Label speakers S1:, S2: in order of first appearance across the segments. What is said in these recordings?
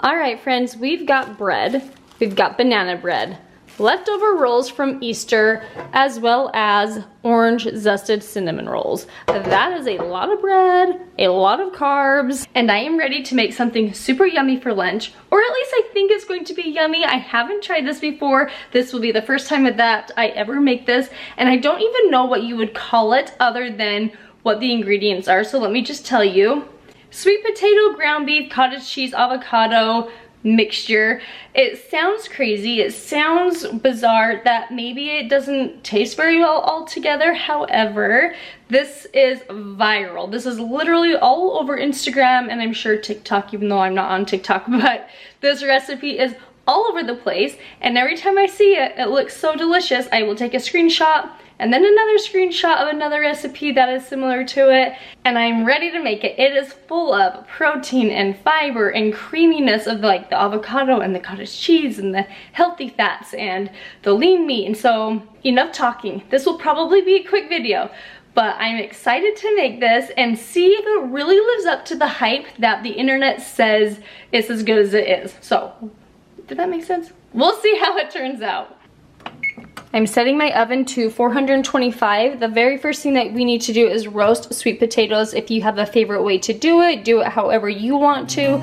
S1: All right, friends, we've got bread. We've got banana bread, leftover rolls from Easter, as well as orange zested cinnamon rolls. That is a lot of bread, a lot of carbs, and I am ready to make something super yummy for lunch, or at least I think it's going to be yummy. I haven't tried this before. This will be the first time that I ever make this, and I don't even know what you would call it other than what the ingredients are, so let me just tell you. Sweet potato, ground beef, cottage cheese, avocado, mixture. It sounds crazy, it sounds bizarre that maybe it doesn't taste very well altogether. However, this is viral. This is literally all over Instagram and I'm sure TikTok, even though I'm not on TikTok, but this recipe is all over the place, and every time I see it, it looks so delicious. I will take a screenshot and then another screenshot of another recipe that is similar to it, and I'm ready to make it. It is full of protein and fiber and creaminess of like the avocado and the cottage cheese and the healthy fats and the lean meat. And so enough talking. This will probably be a quick video, but I'm excited to make this and see if it really lives up to the hype that the internet says it's as good as it is. So, did that make sense? We'll see how it turns out. I'm setting my oven to 425. The very first thing that we need to do is roast sweet potatoes. If you have a favorite way to do it however you want to.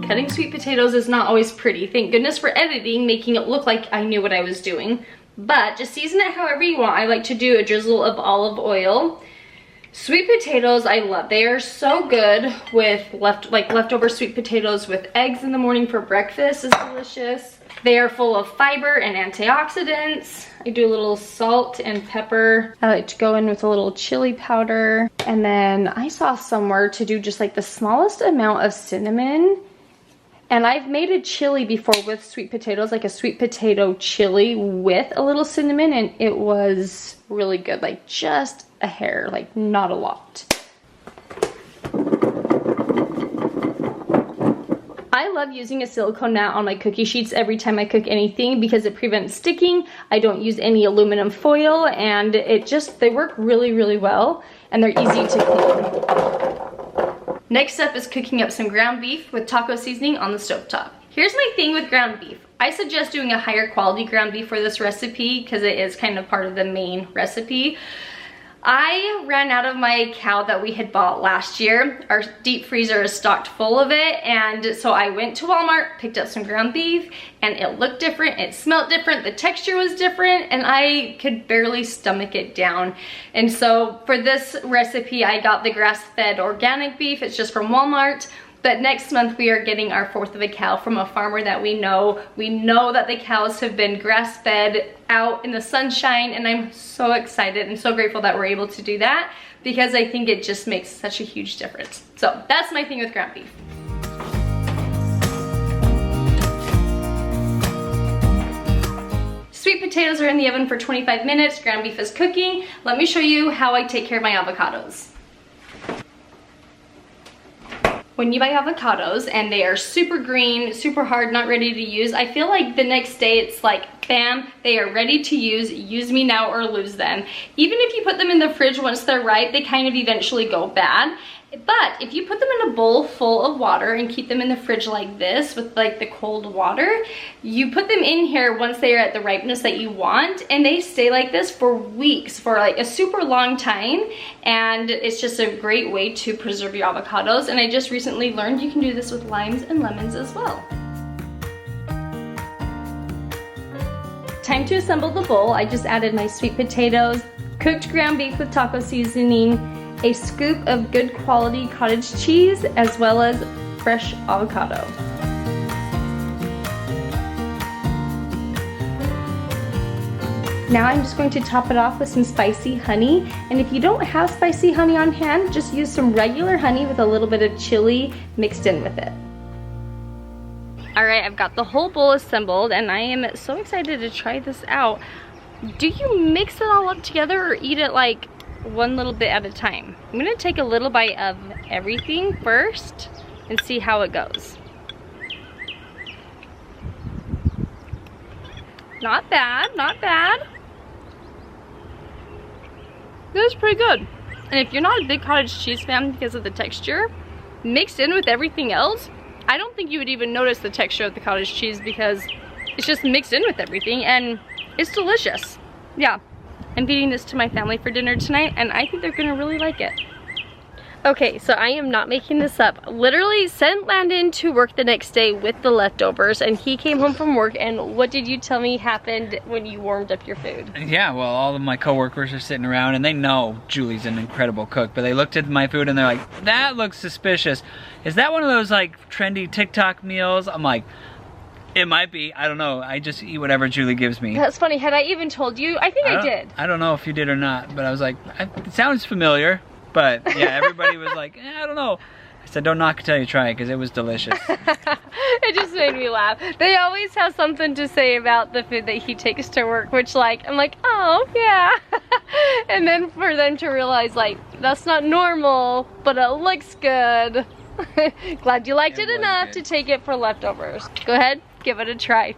S1: Cutting sweet potatoes is not always pretty. Thank goodness for editing, making it look like I knew what I was doing. But just season it however you want. I like to do a drizzle of olive oil. Sweet potatoes, I love. They are so good with leftover sweet potatoes with eggs in the morning for breakfast is delicious. They are full of fiber and antioxidants. I do a little salt and pepper. I like to go in with a little chili powder. And then I saw somewhere to do just like the smallest amount of cinnamon. And I've made a chili before with sweet potatoes, like a sweet potato chili with a little cinnamon, and it was really good, like just a hair, like not a lot. I love using a silicone mat on my cookie sheets every time I cook anything because it prevents sticking. I don't use any aluminum foil, and they work really, really well, and they're easy to clean. Next up is cooking up some ground beef with taco seasoning on the stovetop. Here's my thing with ground beef. I suggest doing a higher quality ground beef for this recipe because it is kind of part of the main recipe. I ran out of my cow that we had bought last year. Our deep freezer is stocked full of it, and so I went to Walmart, picked up some ground beef, and it looked different, it smelled different, the texture was different, and I could barely stomach it down. And so for this recipe, I got the grass-fed organic beef. It's just from Walmart. But next month we are getting our 4th of a cow from a farmer that we know. We know that the cows have been grass-fed out in the sunshine, and I'm so excited and so grateful that we're able to do that because I think it just makes such a huge difference. So that's my thing with ground beef. Sweet potatoes are in the oven for 25 minutes. Ground beef is cooking. Let me show you how I take care of my avocados. When you buy avocados and they are super green, super hard, not ready to use, I feel like the next day it's like, bam, they are ready to use me now or lose them. Even if you put them in the fridge once they're ripe, they kind of eventually go bad. But if you put them in a bowl full of water and keep them in the fridge like this with like the cold water, you put them in here once they are at the ripeness that you want, and they stay like this for weeks, for like a super long time, and it's just a great way to preserve your avocados. And I just recently learned you can do this with limes and lemons as well. Time to assemble the bowl. I just added my sweet potatoes, cooked ground beef with taco seasoning, a scoop of good quality cottage cheese, as well as fresh avocado. Now I'm just going to top it off with some spicy honey, and if you don't have spicy honey on hand, just use some regular honey with a little bit of chili mixed in with it. All right, I've got the whole bowl assembled and I am so excited to try this out. Do you mix it all up together or eat it like one little bit at a time? I'm gonna take a little bite of everything first and see how it goes. Not bad, not bad. That's pretty good. And if you're not a big cottage cheese fan because of the texture, mixed in with everything else, I don't think you would even notice the texture of the cottage cheese because it's just mixed in with everything and it's delicious. Yeah, I'm feeding this to my family for dinner tonight and I think they're gonna really like it. Okay, so I am not making this up. Literally sent Landon to work the next day with the leftovers and he came home from work and what did you tell me happened when you warmed up your food?
S2: Yeah, well, all of my coworkers are sitting around and they know Julie's an incredible cook, but they looked at my food and they're like, that looks suspicious. Is that one of those like trendy TikTok meals? I'm like, it might be, I don't know. I just eat whatever Julie gives me.
S1: That's funny, had I even told you? I think I did.
S2: I don't know if you did or not, but I was like, it sounds familiar. But yeah, everybody was like, I don't know. I said, don't knock it till you try it, because it was delicious.
S1: It just made me laugh. They always have something to say about the food that he takes to work, which like, I'm like, oh yeah. And then for them to realize like, that's not normal, but it looks good. Glad you liked it enough to take it for leftovers. Go ahead, give it a try.